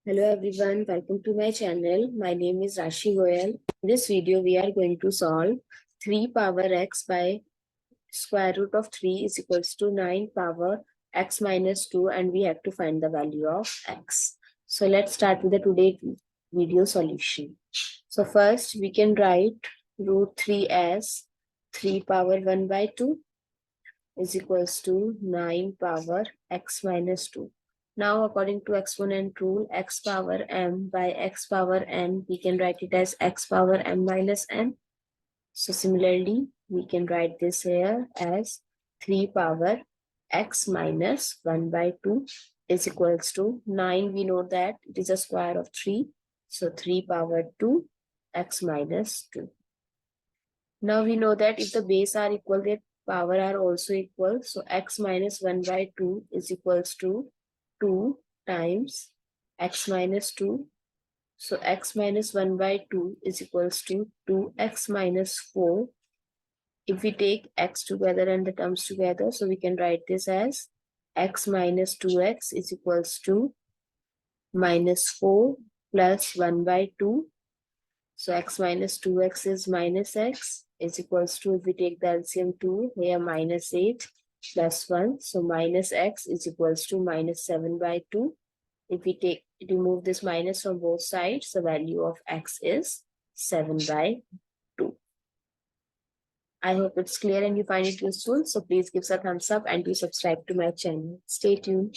Hello everyone, welcome to my channel. My name is Rashi Goel. In this video, we are going to solve 3 power x by square root of 3 is equals to 9 power x minus 2, and we have to find the value of x. So let's start with the today's video solution. So first we can write root 3 as 3 power 1 by 2 is equals to 9 power x minus 2. Now, according to exponent rule, x power m by x power n, we can write it as x power m minus n. So similarly, we can write this here as 3 power x minus 1 by 2 is equals to 9. We know that it is a square of 3. So 3 power 2 x minus 2. Now we know that if the base are equal, their power are also equal. So x minus 1 by 2 is equals to 2 times x minus 2. So x minus 1 by 2 is equals to 2x minus 4. If we take x together and the terms together, so we can write this as x minus 2x is equals to minus 4 plus 1 by 2. So x minus 2x is minus x is equals to, if we take the LCM 2, here minus 8 plus 1. So minus x is equals to minus 7 by 2. If we remove this minus from both sides, the value of x is 7 by 2. I hope it's clear and you find it useful. So please give us a thumbs up and do subscribe to my channel. Stay tuned.